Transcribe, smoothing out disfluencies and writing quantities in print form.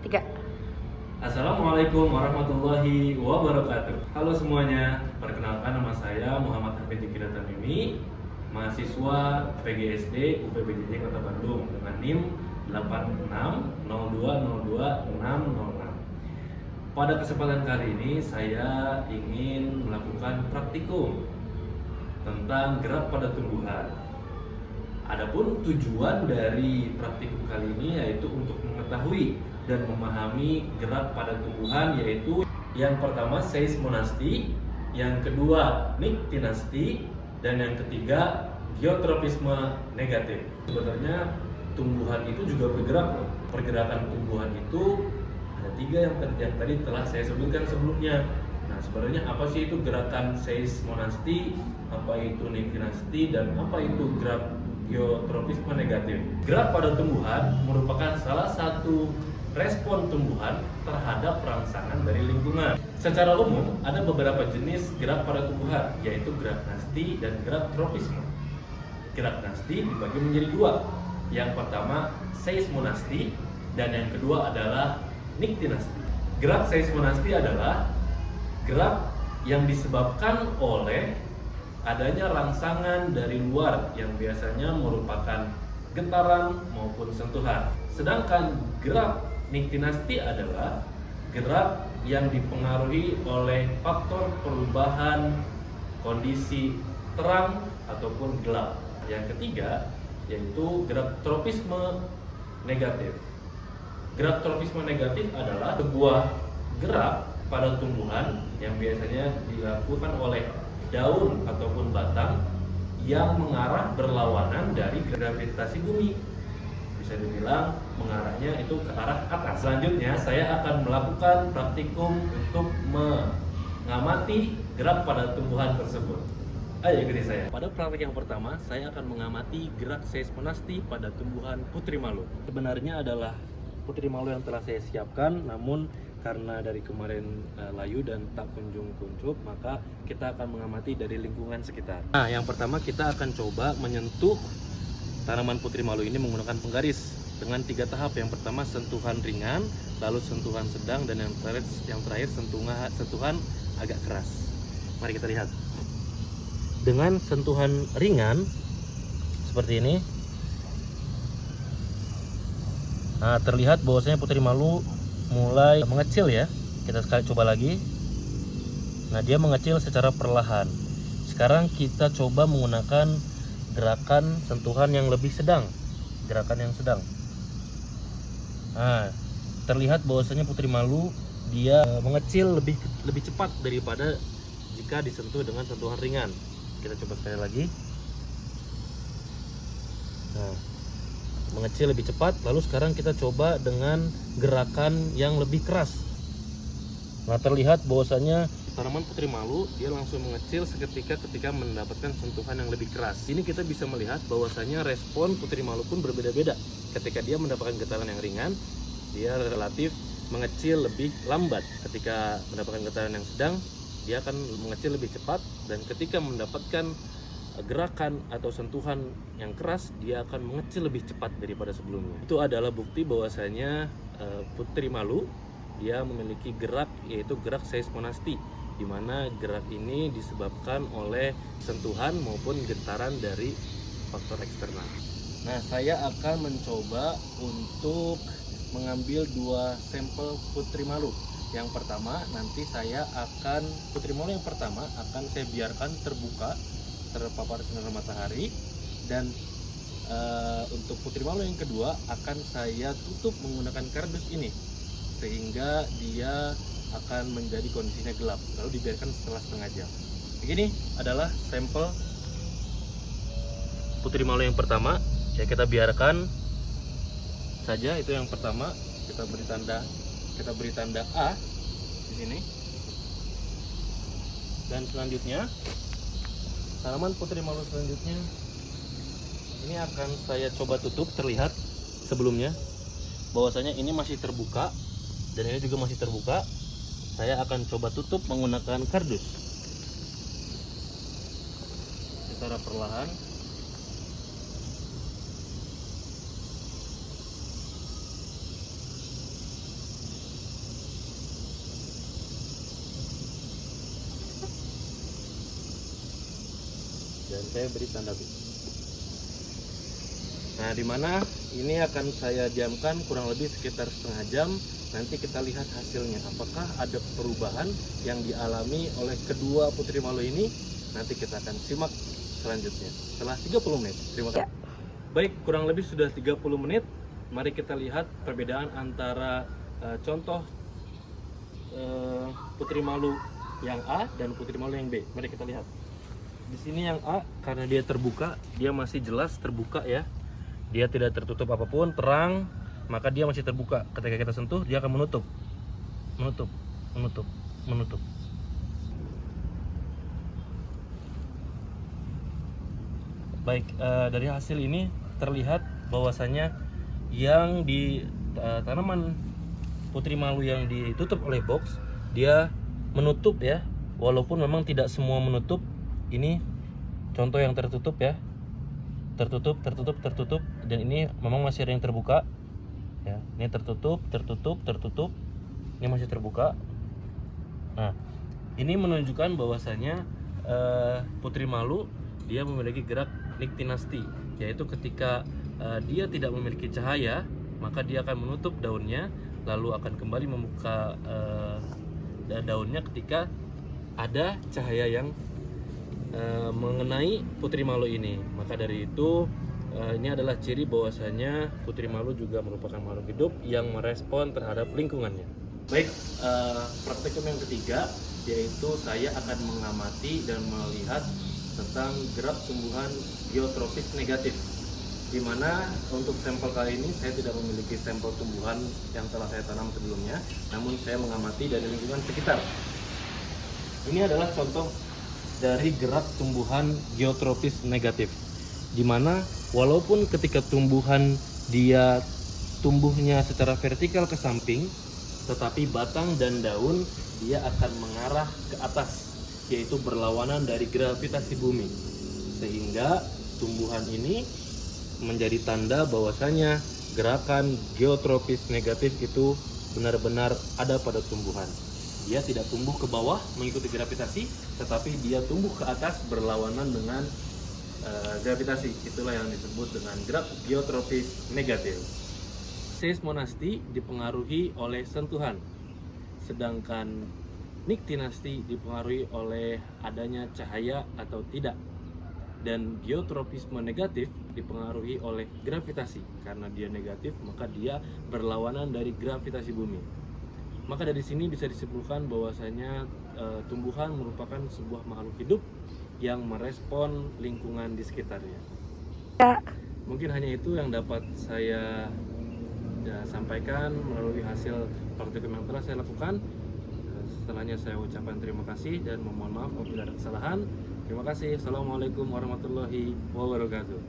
3. Assalamualaikum warahmatullahi wabarakatuh. Halo semuanya, perkenalkan nama saya Muhammad Hafidz Diki Tamimi, mahasiswa PGSD UPBJJ Kota Bandung dengan NIM 8602020606. Pada kesempatan kali ini saya ingin melakukan praktikum tentang gerak pada tumbuhan. Adapun tujuan dari praktikum kali ini yaitu untuk mengetahui dan memahami gerak pada tumbuhan, yaitu yang pertama seismonasti, yang kedua niktinasti, dan yang ketiga geotropisme negatif. Sebenarnya tumbuhan itu juga bergerak loh. Pergerakan tumbuhan itu ada 3 yang tadi telah saya sebutkan sebelumnya. Nah, sebenarnya apa sih itu gerakan seismonasti, apa itu niktinasti, dan apa itu gerak geotropisme negatif? Gerak pada tumbuhan merupakan salah satu respon tumbuhan terhadap rangsangan dari lingkungan. Secara umum, ada beberapa jenis gerak pada tumbuhan, yaitu gerak nasti dan gerak tropisme. Gerak nasti dibagi menjadi 2. Yang pertama seismonasti dan yang kedua adalah niktinasti. Gerak seismonasti adalah gerak yang disebabkan oleh adanya rangsangan dari luar yang biasanya merupakan getaran maupun sentuhan. Sedangkan gerak niktinasti adalah gerak yang dipengaruhi oleh faktor perubahan kondisi terang ataupun gelap. Yang ketiga yaitu gerak tropisme negatif. Gerak tropisme negatif adalah sebuah gerak pada tumbuhan yang biasanya dilakukan oleh daun ataupun batang yang mengarah berlawanan dari gravitasi bumi. Bisa dibilang mengarahnya itu ke arah atas. Selanjutnya saya akan melakukan praktikum untuk mengamati gerak pada tumbuhan tersebut. Ayo ikuti saya. Pada praktik yang pertama, saya akan mengamati gerak seismonasti pada tumbuhan putri malu. Sebenarnya adalah putri malu yang telah saya siapkan, namun karena dari kemarin layu dan tak kunjung kuncup, maka kita akan mengamati dari lingkungan sekitar. Nah, yang pertama kita akan coba menyentuh tanaman putri malu ini menggunakan penggaris dengan 3 tahap. Yang pertama sentuhan ringan, lalu sentuhan sedang, dan yang terakhir sentuhan agak keras. Mari kita lihat. Dengan sentuhan ringan seperti ini, nah terlihat bahwasanya putri malu mulai mengecil ya. Kita sekali coba lagi. Nah, dia mengecil secara perlahan. Sekarang kita coba menggunakan gerakan sentuhan yang lebih sedang, gerakan yang sedang. Nah, terlihat bahwasanya putri malu dia mengecil lebih cepat daripada jika disentuh dengan sentuhan ringan. Kita coba sekali lagi. Nah, mengecil lebih cepat. Lalu sekarang kita coba dengan gerakan yang lebih keras. Nah, terlihat bahwasanya tanaman putri malu dia langsung mengecil seketika ketika mendapatkan sentuhan yang lebih keras. Ini kita bisa melihat bahwasanya respon putri malu pun berbeda-beda. Ketika dia mendapatkan getaran yang ringan, dia relatif mengecil lebih lambat. Ketika mendapatkan getaran yang sedang, dia akan mengecil lebih cepat, dan ketika mendapatkan gerakan atau sentuhan yang keras, dia akan mengecil lebih cepat daripada sebelumnya. Itu adalah bukti bahwasanya putri malu dia memiliki gerak, yaitu gerak seismonasti, di mana gerak ini disebabkan oleh sentuhan maupun getaran dari faktor eksternal. Nah, saya akan mencoba untuk mengambil 2 sampel putri malu. Yang pertama, nanti putri malu yang pertama akan saya biarkan terbuka, terpapar sinar matahari, dan untuk putri malu yang kedua akan saya tutup menggunakan kardus ini sehingga dia akan menjadi kondisinya gelap, lalu dibiarkan setelah setengah jam. Begini adalah sampel putri malu yang pertama. Ya, kita biarkan saja, itu yang pertama. Kita beri tanda A di sini. Dan selanjutnya tanaman putri malu selanjutnya ini akan saya coba tutup. Terlihat sebelumnya bahwasanya ini masih terbuka dan ini juga masih terbuka. Saya akan coba tutup menggunakan kardus secara perlahan. dan saya beri tanda B. Nah, di mana ini akan saya diamkan kurang lebih sekitar setengah jam. Nanti kita lihat hasilnya, apakah ada perubahan yang dialami oleh kedua putri malu ini. Nanti kita akan simak selanjutnya setelah 30 menit. Terima kasih. Baik, kurang lebih sudah 30 menit. Mari kita lihat perbedaan antara contoh putri malu yang A dan putri malu yang B. Mari kita lihat. Di sini yang A, karena dia terbuka, dia masih jelas terbuka ya. Dia tidak tertutup apapun, terang, maka dia masih terbuka. Ketika kita sentuh, dia akan menutup. Menutup, menutup, menutup. Baik, dari hasil ini terlihat bahwasanya yang di tanaman putri malu yang ditutup oleh box, dia menutup ya. Walaupun memang tidak semua menutup. Ini contoh yang tertutup ya. Tertutup, tertutup, tertutup, dan ini memang masih ada yang terbuka ya. Ini tertutup, tertutup, tertutup, ini masih terbuka. Nah, ini menunjukkan bahwasanya putri malu dia memiliki gerak niktinasti, yaitu ketika dia tidak memiliki cahaya, maka dia akan menutup daunnya, lalu akan kembali membuka daunnya ketika ada cahaya yang mengenai putri malu ini. Maka dari itu ini adalah ciri bahwasanya putri malu juga merupakan makhluk hidup yang merespon terhadap lingkungannya. Baik, praktikum yang ketiga yaitu saya akan mengamati dan melihat tentang gerak tumbuhan geotropis negatif, di mana untuk sampel kali ini saya tidak memiliki sampel tumbuhan yang telah saya tanam sebelumnya, namun saya mengamati dari lingkungan sekitar. Ini adalah contoh dari gerak tumbuhan geotropis negatif, di mana walaupun ketika tumbuhan dia tumbuhnya secara vertikal ke samping, tetapi batang dan daun dia akan mengarah ke atas, yaitu berlawanan dari gravitasi bumi, sehingga tumbuhan ini menjadi tanda bahwasanya gerakan geotropis negatif itu benar-benar ada pada tumbuhan. Dia tidak tumbuh ke bawah mengikuti gravitasi, tetapi dia tumbuh ke atas berlawanan dengan gravitasi. Itulah yang disebut dengan gerak geotropis negatif. Seismonasti dipengaruhi oleh sentuhan, sedangkan niktinasti dipengaruhi oleh adanya cahaya atau tidak. Dan geotropisme negatif dipengaruhi oleh gravitasi. Karena dia negatif, maka dia berlawanan dari gravitasi bumi. Maka dari sini bisa disimpulkan bahwasanya tumbuhan merupakan sebuah makhluk hidup yang merespon lingkungan di sekitarnya. Ya. Mungkin hanya itu yang dapat saya sampaikan melalui hasil praktikum yang telah saya lakukan. Setelahnya saya ucapkan terima kasih dan memohon maaf apabila ada kesalahan. Terima kasih. Assalamualaikum warahmatullahi wabarakatuh.